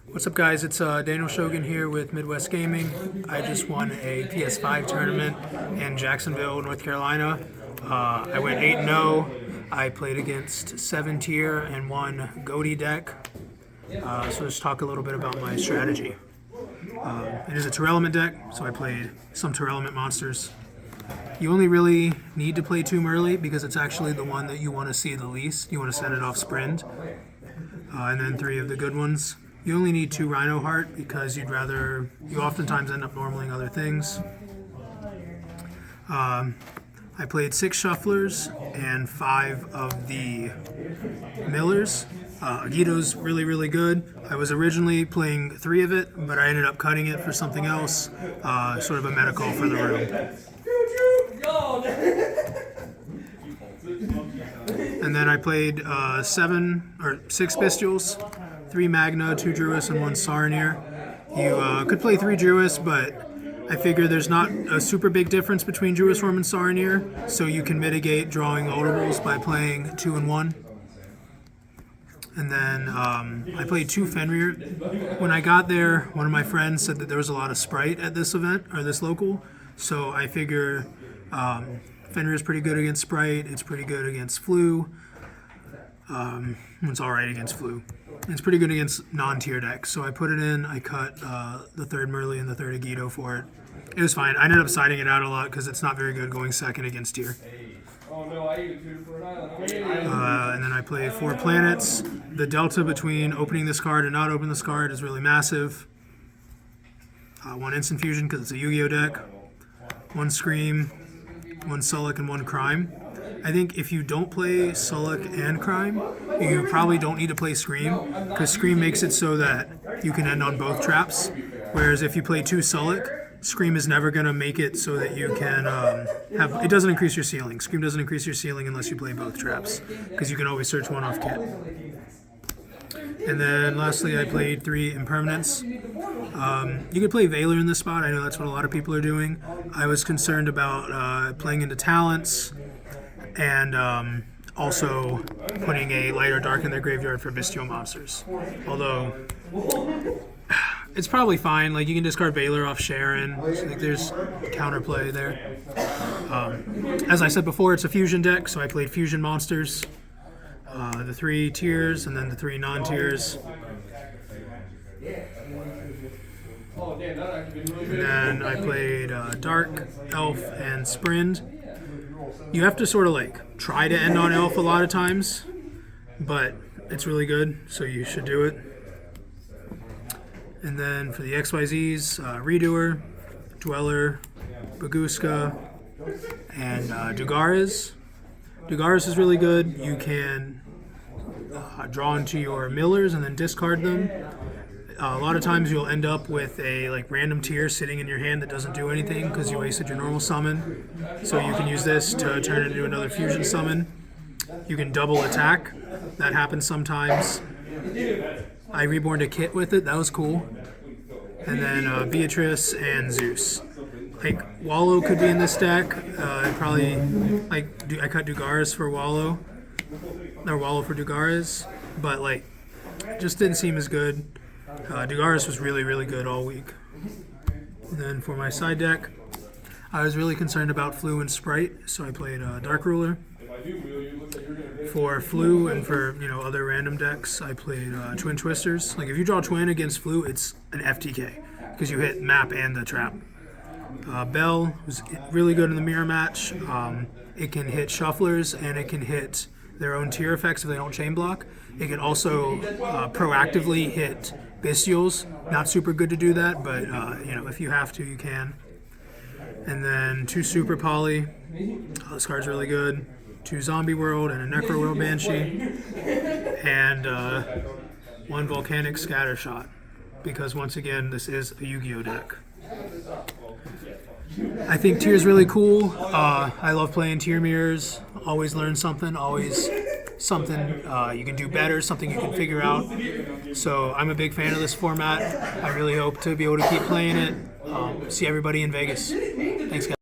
What's up, guys? It's Daniel Shogan here with Midwest Gaming. I just won a PS5 tournament in Jacksonville, North Carolina. I went 8-0. I played against 7 tier and 1 Goatee deck. So let's talk a little bit about my strategy. It is a Tearlament deck, so I played some Tearlament monsters. You only really need to play Tomb early because it's actually the one that you want to see the least. You want to send it off Sprint. And then 3 of the good ones. You only need 2 Rhino Heart because you oftentimes end up normaling other things. I played 6 Shufflers and 5 of the Millers. Agito's really good. I was originally playing 3 of it, but I ended up cutting it for something else, sort of a medical for the room. And then I played 6 Bestials, 3 Magna, 2 Druis, and 1 Saronir. You could play 3 Druis, but I figure there's not a super big difference between Druis Form and Saronir, so you can mitigate drawing ultimates by playing 2 and 1. And then I played 2 Fenrir. When I got there, one of my friends said that there was a lot of Sprite at this event, or this local, so I figure Fenrir is pretty good against Sprite, it's pretty good against Flu, it's alright against Flu. It's pretty good against non-tier decks, so I put it in, I cut the 3rd Merly and the 3rd Agito for it. It was fine. I ended up siding it out a lot because it's not very good going second against tier. And then I played 4 planets. The delta between opening this card and not opening this card is really massive. 1 Instant Fusion because it's a Yu-Gi-Oh deck. 1 Scream, 1 Sullic, and 1 Crime. I think if you don't play Sullic and Crime, you probably don't need to play Scream, because Scream makes it so that you can end on both traps, whereas if you play 2 Sullic, Scream is never going to make it so that you can it doesn't increase your ceiling. Scream doesn't increase your ceiling unless you play both traps, because you can always search one off kit. And then lastly, I played 3 Impermanents. You could play Valor in this spot. I know that's what a lot of people are doing. I was concerned about playing into Talents, and also putting a Light or Dark in their graveyard for Bestial monsters. Although, it's probably fine. Like, you can discard Valor off Sharon. So, like, there's counterplay there. As I said before, it's a fusion deck, so I played fusion monsters. The 3 tiers and then the 3 non-tiers. And then I played Dark, Elf, and Sprind. You have to sort of like try to end on Elf a lot of times, but it's really good, so you should do it. And then for the XYZs, Redoer, Dweller, Baguska, and Dugaris. Dugaris is really good. You can draw into your Millers and then discard them. A lot of times you'll end up with a random tier sitting in your hand that doesn't do anything because you wasted your normal summon. So you can use this to turn it into another fusion summon. You can double attack. That happens sometimes. I reborned a kit with it. That was cool. And then Beatrice and Zeus. Wallow could be in this deck. I cut Dugaris for Wallow. Or Wallow for Dugaris. But it just didn't seem as good. Dugaris was really good all week. And then for my side deck, I was really concerned about Flu and Sprite, so I played Dark Ruler. For Flu and for other random decks, I played Twin Twisters. If you draw Twin against Flu, it's an FTK because you hit map and the trap. Bell was really good in the mirror match. It can hit Shufflers and it can hit their own tier effects if they don't chain block. It can also proactively hit Bestials. Not super good to do that, but if you have to, you can. And then 2 Super Poly. This card's really good. 2 Zombie World and a Necro World Banshee. And 1 Volcanic Scattershot. Because once again, this is a Yu-Gi-Oh deck. I think tier is really cool. I love playing tier mirrors. Always learn something. Always something you can do better. Something you can figure out. So I'm a big fan of this format. I really hope to be able to keep playing it. See everybody in Vegas. Thanks, guys.